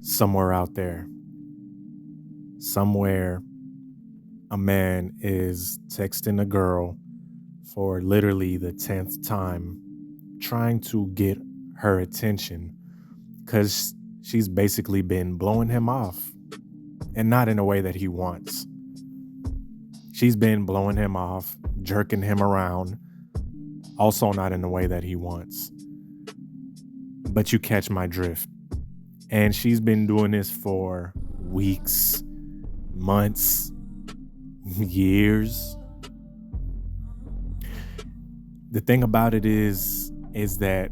Somewhere out there, somewhere, a man is texting a girl for literally the 10th time, trying to get her attention because she's basically been blowing him off and not in a way that he wants. She's been blowing him off, jerking him around, also not in the way that he wants. But you catch my drift. And she's been doing this for weeks, months, years. The thing about it is that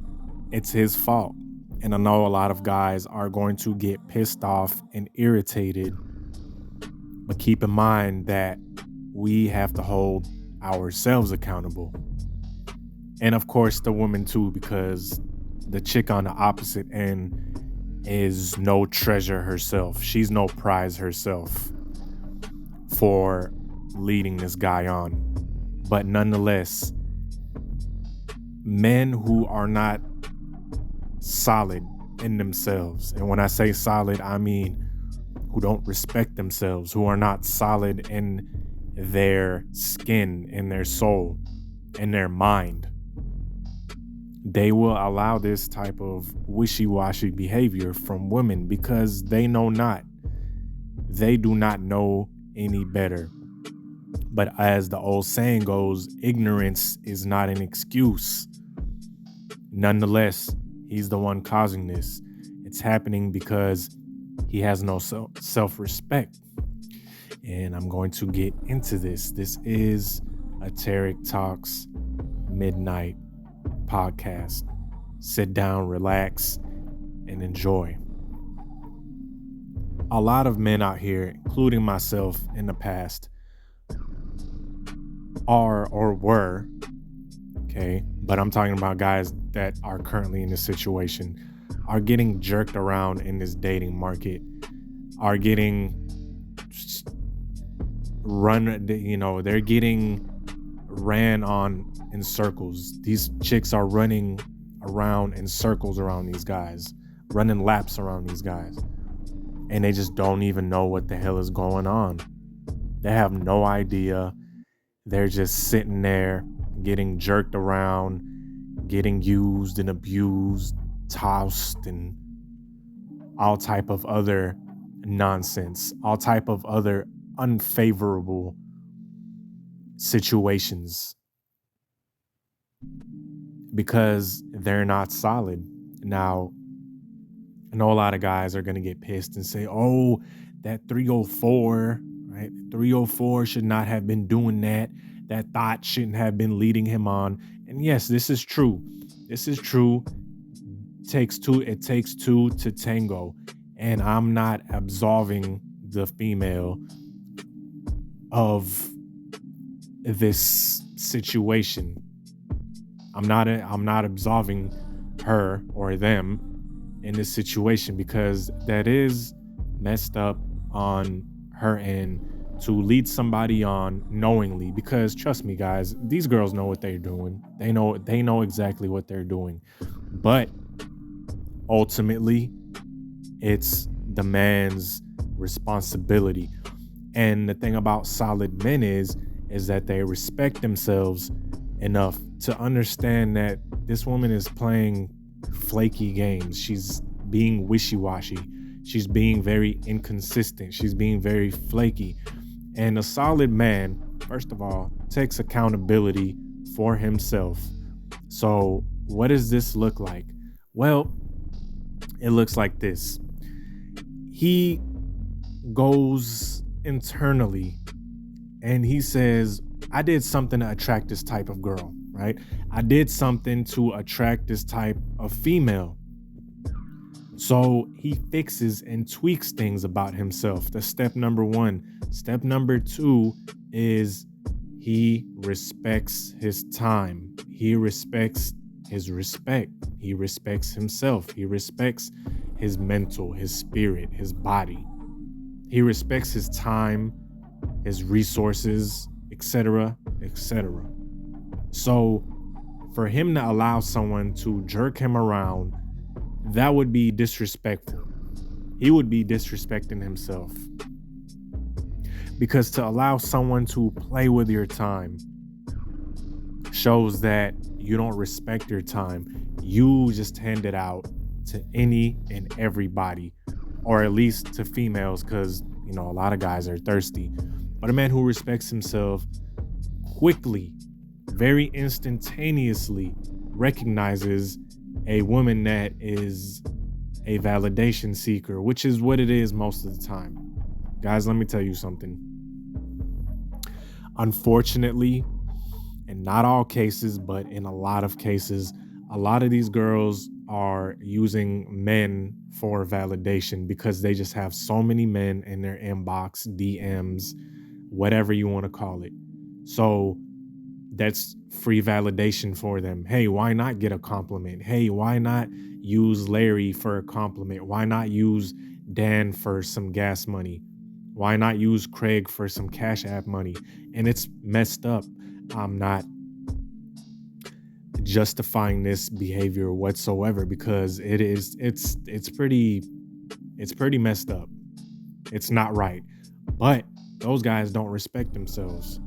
it's his fault. And I know a lot of guys are going to get pissed off and irritated. But keep in mind that we have to hold ourselves accountable. And of course, the woman too, because the chick on the opposite end is no treasure herself. She's no prize herself for leading this guy on. But nonetheless, men who are not solid in themselves, and when I say solid, I mean who don't respect themselves, who are not solid in their skin, in their soul, in their mind, they will allow this type of wishy-washy behavior from women because they know not. They do not know any better. But as the old saying goes, ignorance is not an excuse. Nonetheless, he's the one causing this. It's happening because he has no self-respect. And I'm going to get into this. This is a Tarik Talks Midnight podcast. Sit down, relax, and enjoy. A lot of men out here, including myself in the past, are or were, okay, but I'm talking about guys that are currently in this situation, are getting jerked around in this dating market, are getting they're getting ran on in circles. These chicks are running around in circles around these guys, running laps around these guys, and they just don't even know what the hell is going on. They have no idea. They're just sitting there getting jerked around, getting used and abused, tossed, and all type of other nonsense, all type of other unfavorable situations because they're not solid. Now, I know a lot of guys are going to get pissed and say, oh, that 304, right? 304 should not have been doing that. That thought shouldn't have been leading him on. And yes, this is true. This is true. It takes two to tango. And I'm not absolving the female of this situation. I'm not absolving her or them in this situation because that is messed up on her end to lead somebody on knowingly, because trust me guys, these girls know what they're doing. They know exactly what they're doing. But ultimately, it's the man's responsibility. And the thing about solid men is that they respect themselves enough to understand that this woman is playing flaky games. She's being wishy-washy. She's being very inconsistent. She's being very flaky. And a solid man, first of all, takes accountability for himself. So what does this look like? Well, it looks like this. He goes internally and he says, I did something to attract this type of girl, right? I did something to attract this type of female. So he fixes and tweaks things about himself. That's step number one. Step number two is he respects his time. He respects his respect. He respects himself. He respects his mental, his spirit, his body. He respects his time, his resources, etc., etc. So for him to allow someone to jerk him around, that would be disrespectful. he would be disrespecting himself. Because to allow someone to play with your time shows that you don't respect your time. You just hand it out to any and everybody, or at least to females, because, a lot of guys are thirsty. But a man who respects himself quickly, very instantaneously recognizes a woman that is a validation seeker, which is what it is most of the time. Guys, let me tell you something. Unfortunately, in not all cases, but in a lot of cases, a lot of these girls are using men for validation because they just have so many men in their inbox, DMs, whatever you want to call it. So that's free validation for them. Hey, why not get a compliment? Hey, why not use Larry for a compliment? Why not use Dan for some gas money? Why not use Craig for some Cashapp money? And it's messed up. I'm not justifying this behavior whatsoever because it's pretty messed up. It's not right. But those guys don't respect themselves.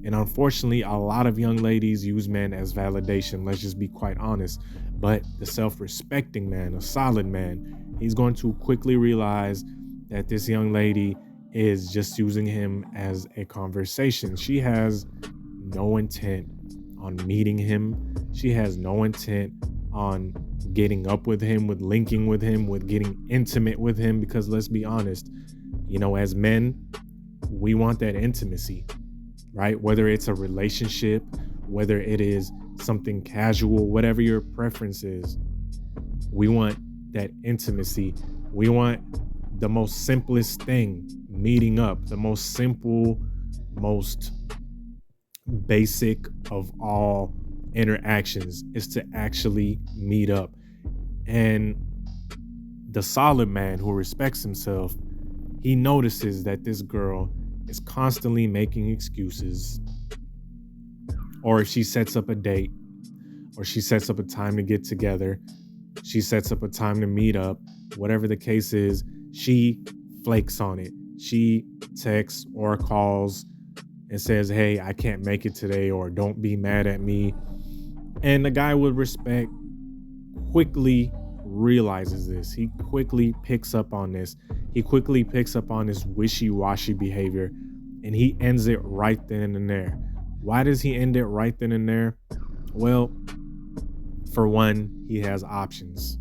And unfortunately, a lot of young ladies use men as validation. Let's just be quite honest. But the self-respecting man, a solid man, he's going to quickly realize that this young lady is just using him as a conversation. She has no intent on meeting him. She has no intent on getting up with him, with linking with him, with getting intimate with him. Because let's be honest, as men, we want that intimacy, right? Whether it's a relationship, whether it is something casual, whatever your preference is, we want that intimacy. We want the most simplest thing, meeting up, the most simple, most basic of all interactions is to actually meet up. And the solid man who respects himself, he notices that this girl is constantly making excuses, or if she sets up a date, or she sets up a time to get together, she sets up a time to meet up, whatever the case is, she flakes on it. She texts or calls and says, hey, I can't make it today, or don't be mad at me. And the guy with respect quickly realizes this. He quickly picks up on this. He quickly picks up on this wishy-washy behavior, and he ends it right then and there. Why does he end it right then and there? Well, for one, he has options.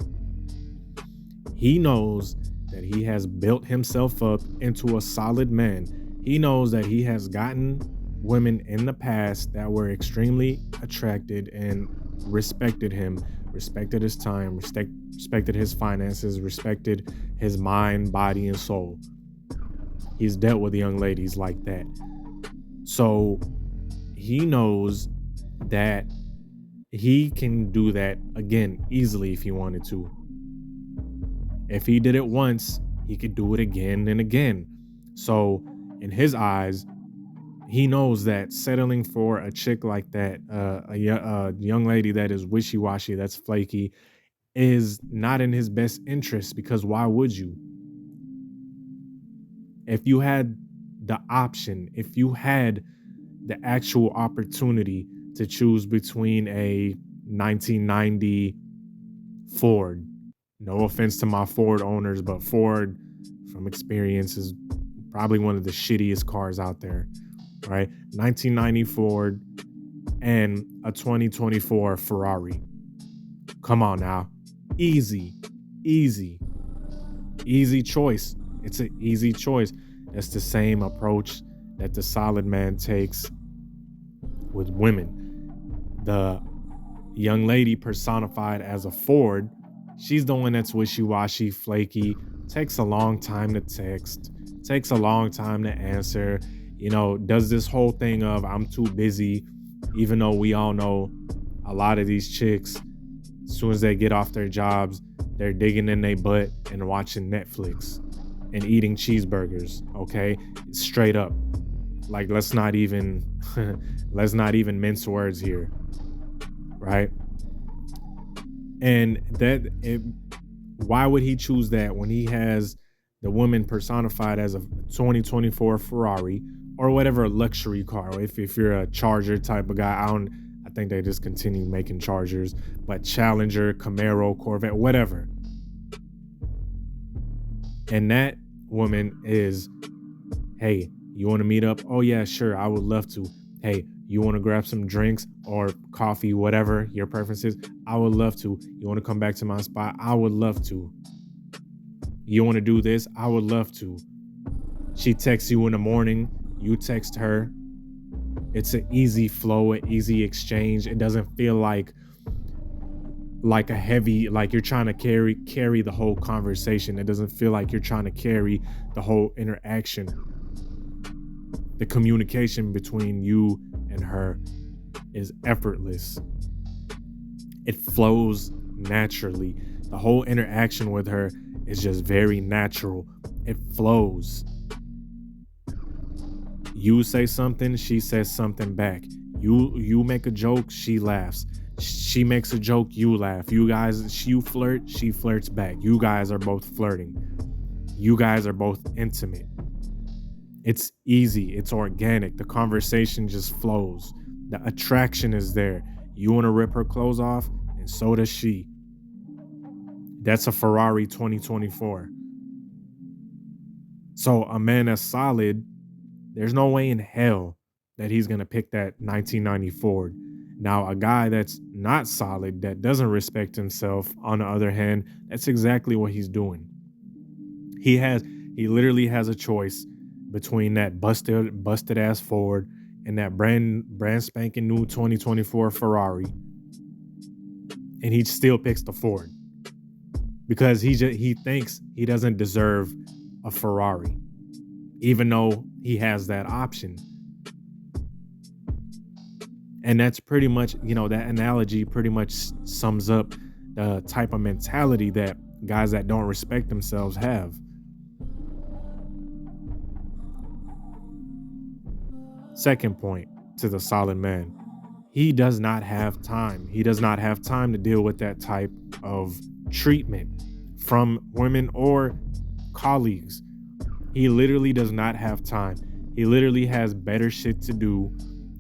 He knows that he has built himself up into a solid man. He knows that he has gotten women in the past that were extremely attracted and respected him, respected his time, respected his finances, respected his mind, body, and soul. He's dealt with young ladies like that. So he knows that he can do that again easily if he wanted to. If he did it once, he could do it again and again. So in his eyes, he knows that settling for a chick like that, a young lady that is wishy-washy, that's flaky, is not in his best interest, because why would you? If you had the option, if you had the actual opportunity to choose between a 1990 Ford, no offense to my Ford owners, but Ford, from experience, is probably one of the shittiest cars out there, right? 1990 Ford and a 2024 Ferrari. Come on now. Easy choice. It's an easy choice. That's the same approach that the solid man takes with women. The young lady personified as a Ford, she's the one that's wishy-washy, flaky, takes a long time to text, takes a long time to answer, does this whole thing of I'm too busy, even though we all know a lot of these chicks, as soon as they get off their jobs, they're digging in their butt and watching Netflix and eating cheeseburgers, okay? Straight up. Like, let's not even mince words here, right? And why would he choose that when he has the woman personified as a 2024 Ferrari or whatever luxury car. If you're a Charger type of guy, I think they just continue making Chargers, but Challenger, Camaro, Corvette, whatever. And that woman is, hey, you want to meet up? Oh yeah, sure, I would love to. Hey, you want to grab some drinks or coffee, whatever your preference is? I would love to. You want to come back to my spot? I would love to. You want to do this? I would love to. She texts you in the morning. You text her. It's an easy flow, an easy exchange. It doesn't feel like a heavy, like you're trying to carry the whole conversation. It doesn't feel like you're trying to carry the whole interaction. The communication between you and her is effortless. It flows naturally. The whole interaction with her is just very natural. It flows. You say something, she says something back. You make a joke, she laughs. She makes a joke, you laugh. You flirt, she flirts back. You guys are both flirting. You guys are both intimate. It's easy, it's organic. The conversation just flows. The attraction is there. You want to rip her clothes off, and so does she. That's a Ferrari 2024. So a man that's solid, there's no way in hell that he's going to pick that 1990 Ford. Now, a guy that's not solid, that doesn't respect himself, on the other hand, that's exactly what he's doing. He literally has a choice between that busted ass Ford and that brand spanking new 2024 Ferrari. And he still picks the Ford because he thinks he doesn't deserve a Ferrari, even though he has that option. And that's pretty much, that analogy pretty much sums up the type of mentality that guys that don't respect themselves have. Second point to the solid man. He does not have time. He does not have time to deal with that type of treatment from women or colleagues. He literally does not have time. He literally has better shit to do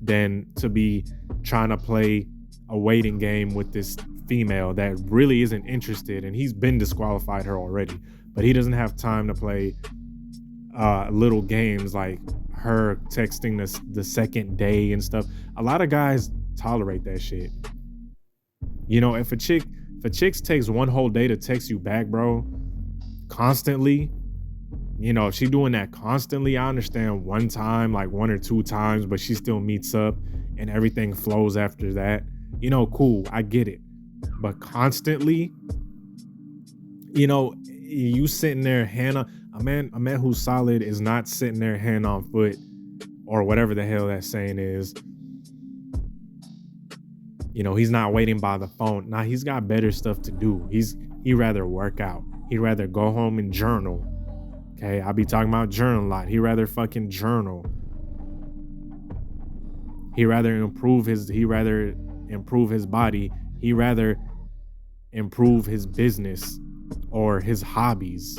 than to be trying to play a waiting game with this female that really isn't interested, and he's been disqualified her already, but he doesn't have time to play little games like her texting the second day and stuff. A lot of guys tolerate that shit. If a chick takes one whole day to text you back, bro, constantly, if she doing that constantly, I understand one time, like one or two times, but she still meets up and everything flows after that. Cool, I get it. But constantly, you sitting there a man who's solid is not sitting there hand on foot or whatever the hell that saying is. He's not waiting by the phone. Nah, he's got better stuff to do. He'd rather work out. He'd rather go home and journal. Okay, I be talking about journal a lot. He'd rather fucking journal. He'd rather improve his body. He'd rather improve his business or his hobbies.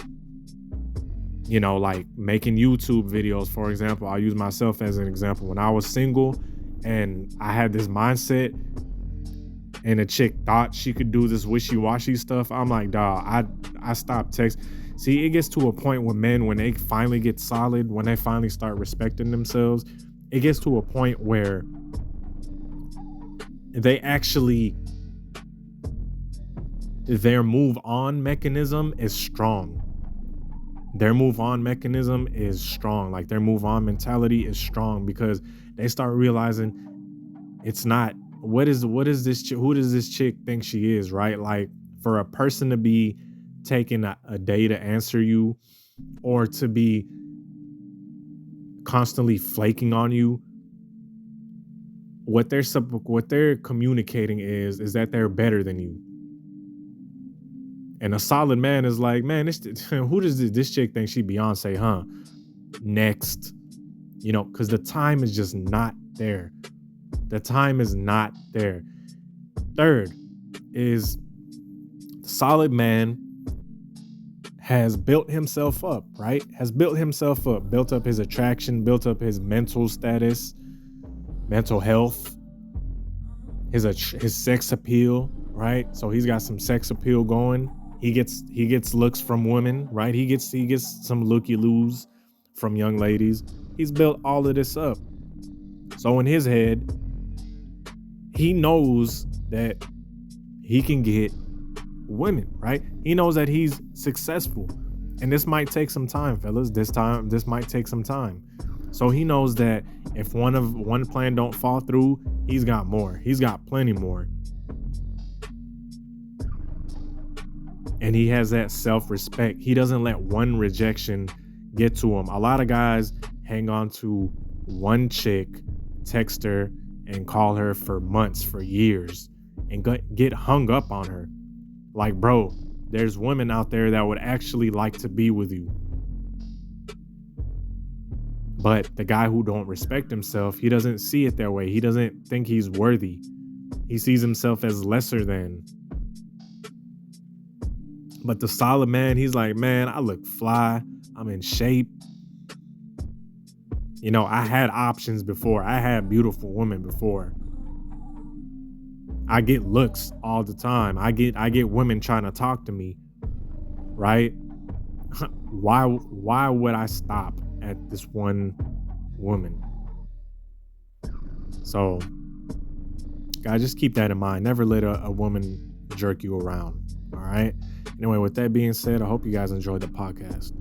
Like making YouTube videos, for example. I'll use myself as an example. When I was single and I had this mindset and a chick thought she could do this wishy-washy stuff, I'm like, dawg, I stopped texting. See, it gets to a point with men, when they finally get solid, when they finally start respecting themselves, it gets to a point where they actually, their move on mechanism is strong. Their move on mechanism is strong. Like their move on mentality is strong because they start realizing it's not, who does this chick think she is, right? Like for a person to be taking a day to answer you or to be constantly flaking on you, what they're communicating is that they're better than you. And a solid man is like, man, who does this chick think she Beyonce, huh? Next. Because the time is just not there. The time is not there. Third is the solid man has built himself up, right? Has built himself up, built up his attraction, built up his mental status, mental health, his sex appeal, right? So he's got some sex appeal going. He gets looks from women, right? He gets some looky-loos from young ladies. He's built all of this up. So in his head, he knows that he can get women, right? He knows that he's successful. And this might take some time, fellas. This might take some time. So he knows that if one plan don't fall through, he's got more. He's got plenty more. And he has that self-respect. He doesn't let one rejection get to him. A lot of guys hang on to one chick, text her, and call her for months, for years, and get hung up on her. Like, bro, there's women out there that would actually like to be with you. But the guy who don't respect himself, he doesn't see it that way. He doesn't think he's worthy. He sees himself as lesser than. But the solid man, he's like, man, I look fly. I'm in shape. You know, I had options before. I had beautiful women before. I get looks all the time. I get women trying to talk to me, right? Why would I stop at this one woman? So, guys, just keep that in mind. Never let a woman jerk you around, all right? Anyway, with that being said, I hope you guys enjoyed the podcast.